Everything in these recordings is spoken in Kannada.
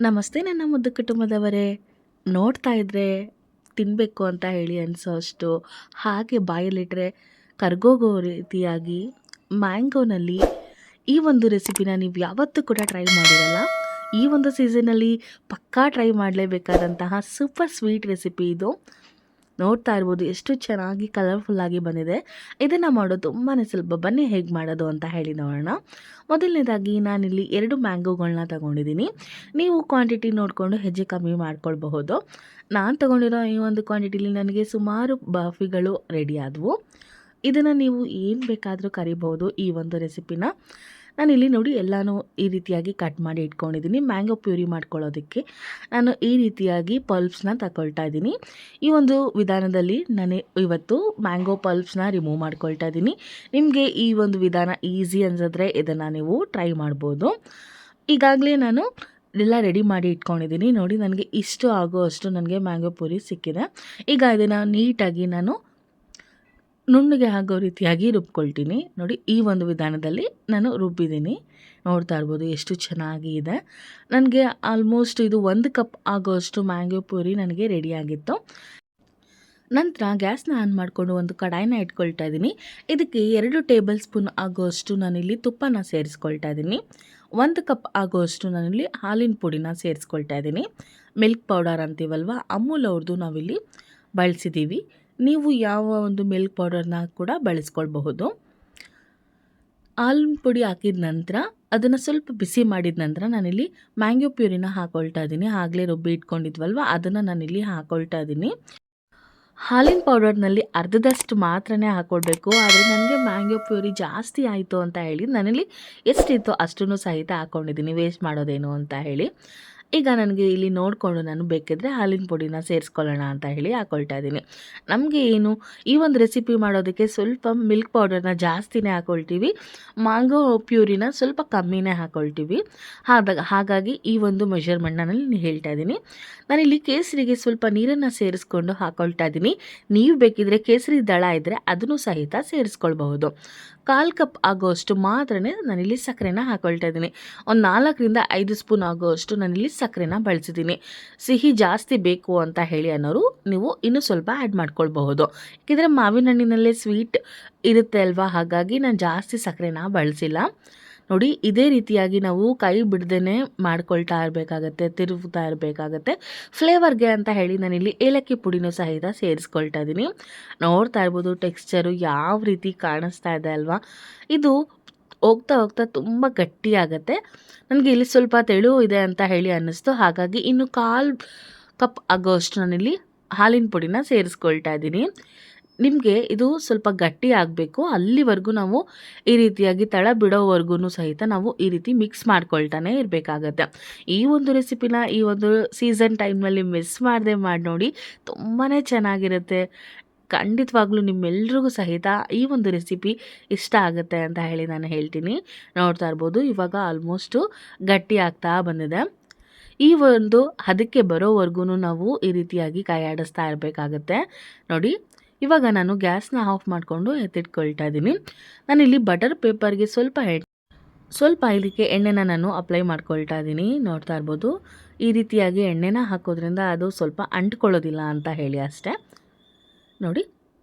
ನಮಸ್ತೆ ನನ್ನ ಮುದ್ದು ಕುಟುಂಬದವರೇ. ನೋಡ್ತಾ ಇದ್ರೆ ತಿನ್ನಬೇಕು ಅಂತ ಹೇಳಿ ಅನಿಸೋ ಅಷ್ಟು, ಹಾಗೆ ಬಾಯಲ್ಲಿಟ್ಟರೆ ಕರ್ಗೋಗೋ ರೀತಿಯಾಗಿ ಮ್ಯಾಂಗೋನಲ್ಲಿ ಈ ಒಂದು ರೆಸಿಪಿನ ನೀವು ಯಾವತ್ತೂ ಕೂಡ ಟ್ರೈ ಮಾಡಿರಲ್ಲ. ಈ ಒಂದು ಸೀಸನಲ್ಲಿ ಪಕ್ಕಾ ಟ್ರೈ ಮಾಡಲೇಬೇಕಾದಂತಹ ಸೂಪರ್ ಸ್ವೀಟ್ ರೆಸಿಪಿ ಇದು. ನೋಡ್ತಾ ಇರ್ಬೋದು ಎಷ್ಟು ಚೆನ್ನಾಗಿ ಕಲರ್ಫುಲ್ಲಾಗಿ ಬಂದಿದೆ. ಇದನ್ನು ಮಾಡೋದು ತುಂಬಾ ಸುಲಭ. ಬನ್ನಿ ಹೇಗೆ ಮಾಡೋದು ಅಂತ ಹೇಳಿ ನೋಡೋಣ. ಮೊದಲನೇದಾಗಿ ನಾನಿಲ್ಲಿ 2 ಮ್ಯಾಂಗೋಗಳನ್ನ ತಗೊಂಡಿದ್ದೀನಿ. ನೀವು ಕ್ವಾಂಟಿಟಿ ನೋಡಿಕೊಂಡು ಹೆಚ್ಚು ಕಮ್ಮಿ ಮಾಡ್ಕೊಳ್ಬಹುದು. ನಾನು ತಗೊಂಡಿರೋ ಈ ಒಂದು ಕ್ವಾಂಟಿಟಿಲಿ ನನಗೆ ಸುಮಾರು ಬರ್ಫಿಗಳು ರೆಡಿ ಆದವು. ಇದನ್ನು ನೀವು ಏನು ಬೇಕಾದರೂ ಕರಿಬಹುದು ಈ ಒಂದು ರೆಸಿಪಿನ. ನಾನಿಲ್ಲಿ ನೋಡಿ ಎಲ್ಲನೂ ಈ ರೀತಿಯಾಗಿ ಕಟ್ ಮಾಡಿ ಇಟ್ಕೊಂಡಿದ್ದೀನಿ. ಮ್ಯಾಂಗೋ ಪ್ಯೂರಿ ಮಾಡ್ಕೊಳ್ಳೋದಕ್ಕೆ ನಾನು ಈ ರೀತಿಯಾಗಿ ಪಲ್ಪ್ಸ್ನ ತಗೊಳ್ತಾ ಇದ್ದೀನಿ. ಈ ಒಂದು ವಿಧಾನದಲ್ಲಿ ನಾನು ಇವತ್ತು ಮ್ಯಾಂಗೋ ಪಲ್ಪ್ಸ್ನ ರಿಮೂವ್ ಮಾಡ್ಕೊಳ್ತಾ ಇದ್ದೀನಿ. ನಿಮಗೆ ಈ ಒಂದು ವಿಧಾನ ಈಸಿ ಅನ್ಸಿದ್ರೆ ಇದನ್ನು ನೀವು ಟ್ರೈ ಮಾಡ್ಬೋದು. ಈಗಾಗಲೇ ನಾನು ಎಲ್ಲ ರೆಡಿ ಮಾಡಿ ಇಟ್ಕೊಂಡಿದ್ದೀನಿ. ನೋಡಿ ನನಗೆ ಇಷ್ಟು ಆಗೋ ಅಷ್ಟು ನನಗೆ ಮ್ಯಾಂಗೋ ಪ್ಯೂರಿ ಸಿಕ್ಕಿದೆ. ಈಗ ಇದನ್ನು ನೀಟಾಗಿ ನಾನು ನುಣ್ಣಗೆ ಆಗೋ ರೀತಿಯಾಗಿ ರುಬ್ಕೊಳ್ತೀನಿ. ನೋಡಿ ಈ ಒಂದು ವಿಧಾನದಲ್ಲಿ ನಾನು ರುಬ್ಬಿದ್ದೀನಿ. ನೋಡ್ತಾ ಇರ್ಬೋದು ಎಷ್ಟು ಚೆನ್ನಾಗಿ ಇದೆ. ನನಗೆ ಆಲ್ಮೋಸ್ಟ್ ಇದು 1 ಕಪ್ ಆಗೋಷ್ಟು ಮ್ಯಾಂಗೋ ಪ್ಯೂರಿ ನನಗೆ ರೆಡಿಯಾಗಿತ್ತು. ನಂತರ ಗ್ಯಾಸ್ನ ಆನ್ ಮಾಡಿಕೊಂಡು ಒಂದು ಕಡಾಯಿನ ಇಟ್ಕೊಳ್ತಾ ಇದ್ದೀನಿ. ಇದಕ್ಕೆ 2 ಟೇಬಲ್ ಸ್ಪೂನ್ ಆಗೋಷ್ಟು ನಾನಿಲ್ಲಿ ತುಪ್ಪನ ಸೇರಿಸ್ಕೊಳ್ತಾ ಇದ್ದೀನಿ. 1 ಕಪ್ ಆಗೋಷ್ಟು ನಾನಿಲ್ಲಿ ಹಾಲಿನ ಪುಡಿನ ಸೇರಿಸ್ಕೊಳ್ತಾ ಇದ್ದೀನಿ. ಮಿಲ್ಕ್ ಪೌಡರ್ ಅಂತೀವಲ್ವ, ಅಮೂಲ್ ಅವ್ರದ್ದು ನಾವಿಲ್ಲಿ ಬಳಸಿದ್ದೀವಿ. ನೀವು ಯಾವ ಒಂದು ಮಿಲ್ಕ್ ಪೌಡರ್ನ ಕೂಡ ಬಳಸ್ಕೊಳ್ಬಹುದು. ಹಾಲಿನ ಪುಡಿ ಹಾಕಿದ ನಂತರ ಅದನ್ನು ಸ್ವಲ್ಪ ಬಿಸಿ ಮಾಡಿದ ನಂತರ ನಾನಿಲ್ಲಿ ಮ್ಯಾಂಗೋ ಪ್ಯೂರಿನ ಹಾಕ್ಕೊಳ್ತಾ ಇದ್ದೀನಿ. ಆಗಲೇ ರುಬ್ಬಿ ಇಟ್ಕೊಂಡಿದ್ವಲ್ವ ಅದನ್ನು ನಾನಿಲ್ಲಿ ಹಾಕ್ಕೊಳ್ತಾ ಇದ್ದೀನಿ. ಹಾಲಿನ ಪೌಡರ್ನಲ್ಲಿ ಅರ್ಧದಷ್ಟು ಮಾತ್ರನೇ ಹಾಕ್ಕೊಳ್ಬೇಕು. ಆದರೆ ನನಗೆ ಮ್ಯಾಂಗೋ ಪ್ಯೂರಿ ಜಾಸ್ತಿ ಆಯಿತು ಅಂತ ಹೇಳಿ ನಾನಿಲ್ಲಿ ಎಷ್ಟಿತ್ತು ಅಷ್ಟನ್ನು ಸಹಿತ ಹಾಕ್ಕೊಂಡಿದ್ದೀನಿ, ವೇಸ್ಟ್ ಮಾಡೋದೇನು ಅಂತ ಹೇಳಿ. ಈಗ ನನಗೆ ಇಲ್ಲಿ ನೋಡಿಕೊಂಡು ನಾನು ಬೇಕಿದ್ರೆ ಹಾಲಿನ ಪುಡಿನ ಸೇರಿಸ್ಕೊಳ್ಳೋಣ ಅಂತ ಹೇಳಿ ಹಾಕ್ಕೊಳ್ತಾ ಇದ್ದೀನಿ. ನಮಗೆ ಏನು ಈ ಒಂದು ರೆಸಿಪಿ ಮಾಡೋದಕ್ಕೆ ಸ್ವಲ್ಪ ಮಿಲ್ಕ್ ಪೌಡರ್ನ ಜಾಸ್ತಿನೇ ಹಾಕ್ಕೊಳ್ತೀವಿ, ಮ್ಯಾಂಗೋ ಪ್ಯೂರಿನ ಸ್ವಲ್ಪ ಕಮ್ಮಿನೇ ಹಾಕ್ಕೊಳ್ತೀವಿ. ಹಾಗಾಗಿ ಈ ಒಂದು ಮೆಷರ್ಮೆಂಟ್ನಲ್ಲಿ ಹೇಳ್ತಾ ಇದ್ದೀನಿ. ನಾನಿಲ್ಲಿ ಕೇಸರಿಗೆ ಸ್ವಲ್ಪ ನೀರನ್ನು ಸೇರಿಸ್ಕೊಂಡು ಹಾಕ್ಕೊಳ್ತಾ ಇದ್ದೀನಿ. ನೀವು ಬೇಕಿದ್ರೆ ಕೇಸರಿ ದಳ ಇದ್ದರೆ ಅದನ್ನು ಸಹಿತ ಸೇರಿಸ್ಕೊಳ್ಬಹುದು. 1/4 ಕಪ್ ಆಗೋಷ್ಟು ಮಾತ್ರನೇ ನಾನಿಲ್ಲಿ ಸಕ್ಕರೆನ ಹಾಕ್ಕೊಳ್ತಾ ಇದ್ದೀನಿ. ಒಂದು 4ರಿಂದ 5 ಸ್ಪೂನ್ ಆಗೋಷ್ಟು ನಾನಿಲ್ಲಿ ಸಕ್ಕರೆನ ಬಳಸಿದ್ದೀನಿ. ಸಿಹಿ ಜಾಸ್ತಿ ಬೇಕು ಅಂತ ಹೇಳಿ ಅನ್ನೋರು ನೀವು ಇನ್ನೂ ಸ್ವಲ್ಪ ಆ್ಯಡ್ ಮಾಡ್ಕೊಳ್ಬಹುದು. ಯಾಕೆಂದರೆ ಮಾವಿನ ಹಣ್ಣಿನಲ್ಲೇ ಸ್ವೀಟ್ ಇರುತ್ತೆ ಅಲ್ವಾ, ಹಾಗಾಗಿ ನಾನು ಜಾಸ್ತಿ ಸಕ್ಕರೆನ ಬಳಸಿಲ್ಲ. ನೋಡಿ ಇದೇ ರೀತಿಯಾಗಿ ನಾವು ಕೈ ಬಿಡ್ದೇ ಮಾಡ್ಕೊಳ್ತಾ ಇರಬೇಕಾಗತ್ತೆ, ತಿರುಗ್ತಾ ಇರಬೇಕಾಗತ್ತೆ. ಫ್ಲೇವರ್ಗೆ ಅಂತ ಹೇಳಿ ನಾನಿಲ್ಲಿ ಏಲಕ್ಕಿ ಪುಡಿನೂ ಸಹಿತ ಸೇರಿಸ್ಕೊಳ್ತಾ ಇದ್ದೀನಿ. ನೋಡ್ತಾ ಇರ್ಬೋದು ಟೆಕ್ಸ್ಚರು ಯಾವ ರೀತಿ ಕಾಣಿಸ್ತಾ ಇದೆ ಅಲ್ವಾ. ಇದು ಹೋಗ್ತಾ ಹೋಗ್ತಾ ತುಂಬ ಗಟ್ಟಿಯಾಗತ್ತೆ. ನನಗೆ ಇಲ್ಲಿ ಸ್ವಲ್ಪ ತೆಳು ಇದೆ ಅಂತ ಹೇಳಿ ಅನ್ನಿಸ್ತು. ಹಾಗಾಗಿ ಇನ್ನು 1/4 ಕಪ್ ಆಗೋಷ್ಟು ನಾನಿಲ್ಲಿ ಹಾಲಿನ ಪುಡಿನ ಸೇರಿಸ್ಕೊಳ್ತಾ ಇದ್ದೀನಿ. ನಿಮಗೆ ಇದು ಸ್ವಲ್ಪ ಗಟ್ಟಿ ಆಗಬೇಕು, ಅಲ್ಲಿವರೆಗೂ ನಾವು ಈ ರೀತಿಯಾಗಿ ತಳ ಬಿಡೋವರೆಗೂ ಸಹಿತ ನಾವು ಈ ರೀತಿ ಮಿಕ್ಸ್ ಮಾಡ್ಕೊಳ್ತಾನೆ ಇರಬೇಕಾಗತ್ತೆ. ಈ ಒಂದು ರೆಸಿಪಿನ ಈ ಒಂದು ಸೀಸನ್ ಟೈಮ್ನಲ್ಲಿ ಮಿಸ್ ಮಾಡದೆ ಮಾಡಿ ನೋಡಿ, ತುಂಬಾ ಚೆನ್ನಾಗಿರುತ್ತೆ. ಖಂಡಿತವಾಗ್ಲೂ ನಿಮ್ಮೆಲ್ರಿಗೂ ಸಹಿತ ಈ ಒಂದು ರೆಸಿಪಿ ಇಷ್ಟ ಆಗುತ್ತೆ ಅಂತ ಹೇಳಿ ನಾನು ಹೇಳ್ತೀನಿ. ನೋಡ್ತಾ ಇರ್ಬೋದು ಇವಾಗ ಆಲ್ಮೋಸ್ಟು ಗಟ್ಟಿ ಆಗ್ತಾ ಬಂದಿದೆ. ಈ ಒಂದು ಹದಕ್ಕೆ ಬರೋವರೆಗೂ ನಾವು ಈ ರೀತಿಯಾಗಿ ಕೈ ಆಡಿಸ್ತಾ ಇರಬೇಕಾಗತ್ತೆ. ನೋಡಿ ಇವಾಗ ನಾನು ಗ್ಯಾಸ್ನ ಆಫ್ ಮಾಡಿಕೊಂಡು ಎತ್ತಿಟ್ಕೊಳ್ತಾ ಇದ್ದೀನಿ. ನಾನಿಲ್ಲಿ ಬಟರ್ ಪೇಪರ್ಗೆ ಸ್ವಲ್ಪ ಇದಕ್ಕೆ ಎಣ್ಣೆನ ನಾನು ಅಪ್ಲೈ ಮಾಡ್ಕೊಳ್ತಾ ಇದ್ದೀನಿ. ನೋಡ್ತಾ ಇರ್ಬೋದು ಈ ರೀತಿಯಾಗಿ ಎಣ್ಣೆನ ಹಾಕೋದ್ರಿಂದ ಅದು ಸ್ವಲ್ಪ ಅಂಟ್ಕೊಳ್ಳೋದಿಲ್ಲ ಅಂತ ಹೇಳಿ ಅಷ್ಟೇ. ನೋಡಿ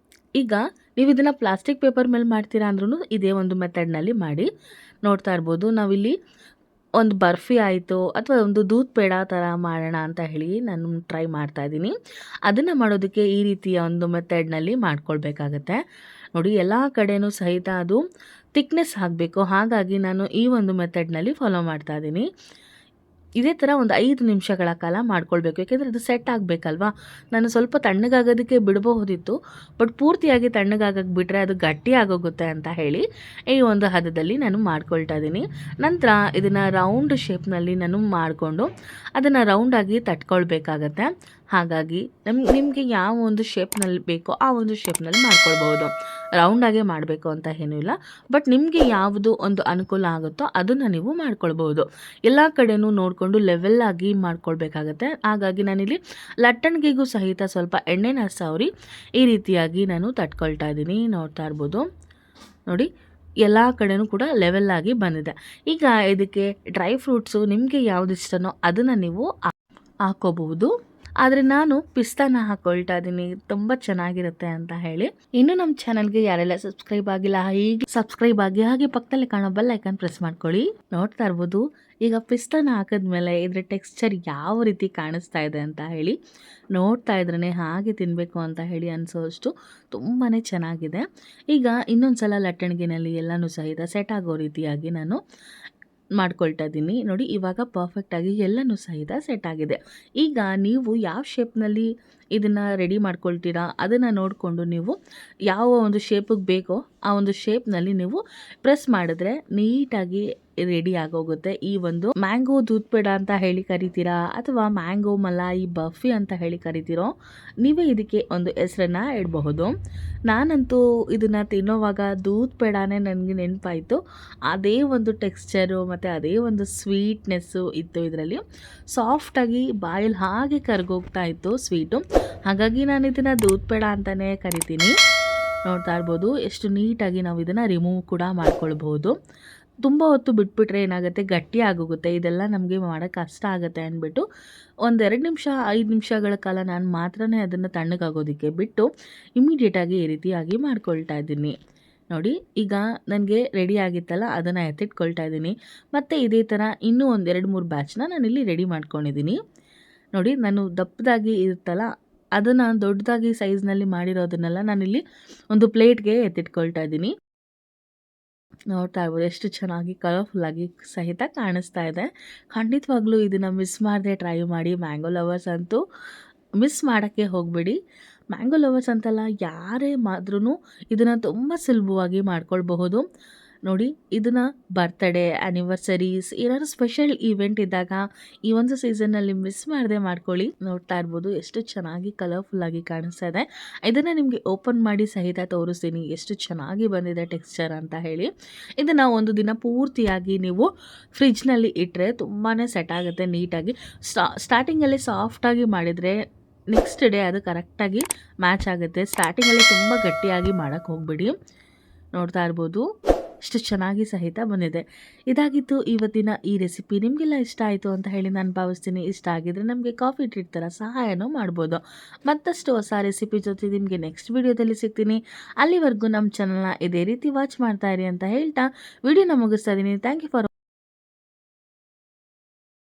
ಈಗ ನೀವು ಇದನ್ನು ಪ್ಲಾಸ್ಟಿಕ್ ಪೇಪರ್ ಮೇಲೆ ಮಾಡ್ತೀರಾ ಅಂದ್ರೂ ಇದೇ ಒಂದು ಮೆಥಡ್ನಲ್ಲಿ ಮಾಡಿ. ನೋಡ್ತಾ ಇರ್ಬೋದು ನಾವಿಲ್ಲಿ ಒಂದು ಬರ್ಫಿ ಆಯಿತು ಅಥವಾ ಒಂದು ದೂದ್ ಪೇಡ ಥರ ಮಾಡೋಣ ಅಂತ ಹೇಳಿ ನಾನು ಟ್ರೈ ಮಾಡ್ತಾಯಿದ್ದೀನಿ. ಅದನ್ನು ಮಾಡೋದಕ್ಕೆ ಈ ರೀತಿಯ ಒಂದು ಮೆಥಡ್ನಲ್ಲಿ ಮಾಡ್ಕೊಳ್ಬೇಕಾಗತ್ತೆ. ನೋಡಿ ಎಲ್ಲ ಕಡೆಯೂ ಸಹಿತ ಅದು ಥಿಕ್ನೆಸ್ ಆಗಬೇಕು, ಹಾಗಾಗಿ ನಾನು ಈ ಒಂದು ಮೆಥಡ್ನಲ್ಲಿ ಫಾಲೋ ಮಾಡ್ತಾಯಿದ್ದೀನಿ. ಇದೇ ಥರ ಒಂದು 5 ನಿಮಿಷಗಳ ಕಾಲ ಮಾಡ್ಕೊಳ್ಬೇಕು. ಯಾಕೆಂದರೆ ಅದು ಸೆಟ್ ಆಗಬೇಕಲ್ವಾ. ನಾನು ಸ್ವಲ್ಪ ತಣ್ಣಗಾಗೋದಕ್ಕೆ ಬಿಡಬಹುದಿತ್ತು, ಬಟ್ ಪೂರ್ತಿಯಾಗಿ ತಣ್ಣಗಾಗಕ್ಕೆ ಬಿಟ್ಟರೆ ಅದು ಗಟ್ಟಿ ಆಗೋಗುತ್ತೆ ಅಂತ ಹೇಳಿ ಈ ಒಂದು ಹದದಲ್ಲಿ ನಾನು ಮಾಡ್ಕೊಳ್ತಾ ಇದ್ದೀನಿ. ನಂತರ ಇದನ್ನು ರೌಂಡ್ ಶೇಪ್ನಲ್ಲಿ ನಾನು ಮಾಡಿಕೊಂಡು ಅದನ್ನು ರೌಂಡಾಗಿ ತಟ್ಕೊಳ್ಬೇಕಾಗತ್ತೆ. ಹಾಗಾಗಿ ನಿಮಗೆ ಯಾವ ಒಂದು ಶೇಪ್ನಲ್ಲಿ ಬೇಕೋ ಆ ಒಂದು ಶೇಪ್ನಲ್ಲಿ ಮಾಡ್ಕೊಳ್ಬೋದು. ರೌಂಡಾಗೆ ಮಾಡಬೇಕು ಅಂತ ಏನೂ ಇಲ್ಲ, ಬಟ್ ನಿಮಗೆ ಯಾವುದು ಒಂದು ಅನುಕೂಲ ಆಗುತ್ತೋ ಅದನ್ನು ನೀವು ಮಾಡ್ಕೊಳ್ಬೋದು. ಎಲ್ಲ ಕಡೆಯೂ ನೋಡಿಕೊಂಡು ಲೆವೆಲ್ಲಾಗಿ ಮಾಡ್ಕೊಳ್ಬೇಕಾಗತ್ತೆ. ಹಾಗಾಗಿ ನಾನಿಲ್ಲಿ ಲಟ್ಟಣಿಗೆಗೂ ಸಹಿತ ಸ್ವಲ್ಪ ಎಣ್ಣೆನ ಸವರಿ ಈ ರೀತಿಯಾಗಿ ನಾನು ತಟ್ಕೊಳ್ತಾ ಇದ್ದೀನಿ. ನೋಡ್ತಾ ಇರ್ಬೋದು ನೋಡಿ ಎಲ್ಲ ಕಡೆನೂ ಕೂಡ ಲೆವೆಲ್ ಆಗಿ ಬಂದಿದೆ. ಈಗ ಇದಕ್ಕೆ ಡ್ರೈ ಫ್ರೂಟ್ಸು ನಿಮಗೆ ಯಾವ್ದು ಇಷ್ಟನೋ ಅದನ್ನು ನೀವು ಹಾಕೋಬಹುದು. ಆದರೆ ನಾನು ಪಿಸ್ತಾನ ಹಾಕೊಳ್ತಾ ಇದ್ದೀನಿ, ತುಂಬ ಚೆನ್ನಾಗಿರುತ್ತೆ ಅಂತ ಹೇಳಿ. ಇನ್ನು ನಮ್ಮ ಚಾನಲ್ಗೆ ಯಾರೆಲ್ಲ ಸಬ್ಸ್ಕ್ರೈಬ್ ಆಗಿಲ್ಲ ಹೀಗೆ ಸಬ್ಸ್ಕ್ರೈಬ್ ಆಗಿ, ಹಾಗೆ ಪಕ್ಕದಲ್ಲಿ ಕಾಣೋ ಬೆಲ್ ಐಕಾನ್ ಪ್ರೆಸ್ ಮಾಡ್ಕೊಳ್ಳಿ. ನೋಡ್ತಾ ಇರ್ಬೋದು ಈಗ ಪಿಸ್ತಾನ ಹಾಕಿದ್ಮೇಲೆ ಇದ್ರ ಟೆಕ್ಸ್ಚರ್ ಯಾವ ರೀತಿ ಕಾಣಿಸ್ತಾ ಇದೆ ಅಂತ ಹೇಳಿ. ನೋಡ್ತಾ ಇದ್ರೇ ಹಾಗೆ ತಿನ್ನಬೇಕು ಅಂತ ಹೇಳಿ ಅನಿಸೋಷ್ಟು ತುಂಬಾ ಚೆನ್ನಾಗಿದೆ. ಈಗ ಇನ್ನೊಂದು ಸಲ ಲಟ್ಟಣಿಗೆನಲ್ಲಿ ಎಲ್ಲನೂ ಸಹಿತ ಸೆಟ್ ಆಗೋ ರೀತಿಯಾಗಿ ನಾನು ಮಾಡ್ಕೊಳ್ತಾ ಇದ್ದೀನಿ. ನೋಡಿ ಇವಾಗ ಪರ್ಫೆಕ್ಟಾಗಿ ಎಲ್ಲನೂ ಸಹಿತ ಸೆಟ್ ಆಗಿದೆ. ಈಗ ನೀವು ಯಾವ ಶೇಪ್ನಲ್ಲಿ ಇದನ್ನು ರೆಡಿ ಮಾಡ್ಕೊಳ್ತೀರಾ ಅದನ್ನು ನೋಡಿಕೊಂಡು ನೀವು ಯಾವ ಒಂದು ಶೇಪಿಗೆ ಬೇಕೋ ಆ ಒಂದು ಶೇಪ್ನಲ್ಲಿ ನೀವು ಪ್ರೆಸ್ ಮಾಡಿದ್ರೆ ನೀಟಾಗಿ ರೆಡಿ ಆಗೋಗುತ್ತೆ. ಈ ಒಂದು ಮ್ಯಾಂಗೋ ದೂದ್ ಪೇಡ ಅಂತ ಹೇಳಿ ಕರಿತೀರಾ ಅಥವಾ ಮ್ಯಾಂಗೋ ಮಲಾಯಿ ಬರ್ಫಿ ಅಂತ ಹೇಳಿ ಕರಿತೀರೋ, ನೀವೇ ಇದಕ್ಕೆ ಒಂದು ಹೆಸರನ್ನು ಇಡಬಹುದು. ನಾನಂತೂ ಇದನ್ನು ತಿನ್ನೋವಾಗ ದೂದ್ ಪೇಡಾನೇ ನನಗೆ ನೆನಪಾಯಿತು. ಅದೇ ಒಂದು ಟೆಕ್ಸ್ಚರು ಮತ್ತು ಅದೇ ಒಂದು ಸ್ವೀಟ್ನೆಸ್ಸು ಇತ್ತು ಇದರಲ್ಲಿ. ಸಾಫ್ಟಾಗಿ ಬಾಯಲ್ಲಿ ಹಾಗೆ ಕರ್ಗೋಗ್ತಾ ಇತ್ತು ಸ್ವೀಟು. ಹಾಗಾಗಿ ನಾನು ಇದನ್ನು ದೂದ್ ಪೇಡ ಅಂತಲೇ ಕರಿತೀನಿ. ನೋಡ್ತಾ ಇರ್ಬೋದು ಎಷ್ಟು ನೀಟಾಗಿ ನಾವು ಇದನ್ನು ರಿಮೂವ್ ಕೂಡ ಮಾಡ್ಕೊಳ್ಬೋದು. ತುಂಬ ಹೊತ್ತು ಬಿಟ್ಬಿಟ್ರೆ ಏನಾಗುತ್ತೆ, ಗಟ್ಟಿ ಆಗೋಗುತ್ತೆ. ಇದೆಲ್ಲ ನಮಗೆ ಮಾಡೋಕ್ಕೆ ಕಷ್ಟ ಆಗುತ್ತೆ ಅಂದ್ಬಿಟ್ಟು 1-2 ನಿಮಿಷ 5 ನಿಮಿಷಗಳ ಕಾಲ ನಾನು ಮಾತ್ರನೇ ಅದನ್ನು ತಣ್ಣಗಾಗೋದಕ್ಕೆ ಬಿಟ್ಟು ಇಮಿಡಿಯೇಟಾಗಿ ಈ ರೀತಿಯಾಗಿ ಮಾಡ್ಕೊಳ್ತಾ ಇದ್ದೀನಿ. ನೋಡಿ ಈಗ ನನಗೆ ರೆಡಿ ಆಗಿತ್ತಲ್ಲ ಅದನ್ನು ಎತ್ತಿಟ್ಕೊಳ್ತಾ ಇದ್ದೀನಿ. ಮತ್ತು ಇದೇ ಥರ ಇನ್ನೂ 1-2-3 ಬ್ಯಾಚ್ನ ನಾನಿಲ್ಲಿ ರೆಡಿ ಮಾಡ್ಕೊಂಡಿದ್ದೀನಿ. ನೋಡಿ ನಾನು ದಪ್ಪದಾಗಿ ಇರುತ್ತಲ್ಲ ಅದನ್ನು ದೊಡ್ಡದಾಗಿ ಸೈಜ್ನಲ್ಲಿ ಮಾಡಿರೋದನ್ನೆಲ್ಲ ನಾನಿಲ್ಲಿ ಒಂದು ಪ್ಲೇಟ್ಗೆ ಎತ್ತಿಟ್ಕೊಳ್ತಾ ಇದ್ದೀನಿ. ನೋಡ್ತಾ ಇರ್ಬೋದು ಎಷ್ಟು ಚೆನ್ನಾಗಿ ಕಲರ್ಫುಲ್ಲಾಗಿ ಸಹಿತ ಕಾಣಿಸ್ತಾ ಇದೆ. ಖಂಡಿತವಾಗ್ಲೂ ಇದನ್ನು ಮಿಸ್ ಮಾಡದೆ ಟ್ರೈ ಮಾಡಿ. ಮ್ಯಾಂಗೋ ಲವರ್ಸ್ ಅಂತೂ ಮಿಸ್ ಮಾಡೋಕ್ಕೆ ಹೋಗಬೇಡಿ. ಮ್ಯಾಂಗೋ ಲವರ್ಸ್ ಅಂತಲ್ಲ, ಯಾರೇ ಆದ್ರೂ ಇದನ್ನು ತುಂಬ ಸುಲಭವಾಗಿ ಮಾಡ್ಕೊಳ್ಬಹುದು. ನೋಡಿ ಇದನ್ನು ಬರ್ತ್ಡೇ, ಆ್ಯನಿವರ್ಸರೀಸ್ ಏನಾದರೂ ಸ್ಪೆಷಲ್ ಈವೆಂಟ್ ಇದ್ದಾಗ ಈ ಒಂದು ಸೀಸನ್ನಲ್ಲಿ ಮಿಸ್ ಮಾಡದೆ ಮಾಡ್ಕೊಳ್ಳಿ. ನೋಡ್ತಾ ಇರ್ಬೋದು ಎಷ್ಟು ಚೆನ್ನಾಗಿ ಕಲರ್ಫುಲ್ಲಾಗಿ ಕಾಣಿಸ್ತಾ ಇದೆ. ಇದನ್ನು ನಿಮಗೆ ಓಪನ್ ಮಾಡಿ ಸಹಿತ ತೋರಿಸ್ತೀನಿ ಎಷ್ಟು ಚೆನ್ನಾಗಿ ಬಂದಿದೆ ಟೆಕ್ಸ್ಚರ್ ಅಂತ ಹೇಳಿ. ಇದನ್ನು ಒಂದು ದಿನ ಪೂರ್ತಿಯಾಗಿ ನೀವು ಫ್ರಿಜ್ನಲ್ಲಿ ಇಟ್ಟರೆ ತುಂಬಾ ಸೆಟ್ ಆಗುತ್ತೆ ನೀಟಾಗಿ. ಸ್ಟಾರ್ಟಿಂಗಲ್ಲಿ ಸಾಫ್ಟಾಗಿ ಮಾಡಿದರೆ ನೆಕ್ಸ್ಟ್ ಡೇ ಅದು ಕರೆಕ್ಟಾಗಿ ಮ್ಯಾಚ್ ಆಗುತ್ತೆ. ಸ್ಟಾರ್ಟಿಂಗಲ್ಲಿ ತುಂಬ ಗಟ್ಟಿಯಾಗಿ ಮಾಡೋಕ್ಕೆ ಹೋಗ್ಬೇಡಿ. ನೋಡ್ತಾ ಇರ್ಬೋದು ಎಷ್ಟು ಚೆನ್ನಾಗಿ ಸಹಿತ ಬಂದಿದೆ. ಇದಾಗಿತ್ತು ಇವತ್ತಿನ ಈ ರೆಸಿಪಿ. ನಿಮಗೆಲ್ಲ ಇಷ್ಟ ಆಯಿತು ಅಂತ ಹೇಳಿ ನಾನು ಭಾವಿಸ್ತೀನಿ. ಇಷ್ಟ ಆಗಿದ್ರೆ ನಮಗೆ ಕಾಫಿ ಟ್ರೀಟ್ ಥರ ಸಹಾಯನೂ ಮಾಡ್ಬೋದು. ಮತ್ತಷ್ಟು ಹೊಸ ರೆಸಿಪಿ ಜೊತೆ ನಿಮಗೆ ನೆಕ್ಸ್ಟ್ ವಿಡಿಯೋದಲ್ಲಿ ಸಿಗ್ತೀನಿ. ಅಲ್ಲಿವರೆಗೂ ನಮ್ಮ ಚಾನಲ್ನ ಇದೇ ರೀತಿ ವಾಚ್ ಮಾಡ್ತಾ ಇರಿ ಅಂತ ಹೇಳ್ತಾ ವಿಡಿಯೋನ ಮುಗಿಸ್ತಾ ಇದ್ದೀನಿ. Thank you for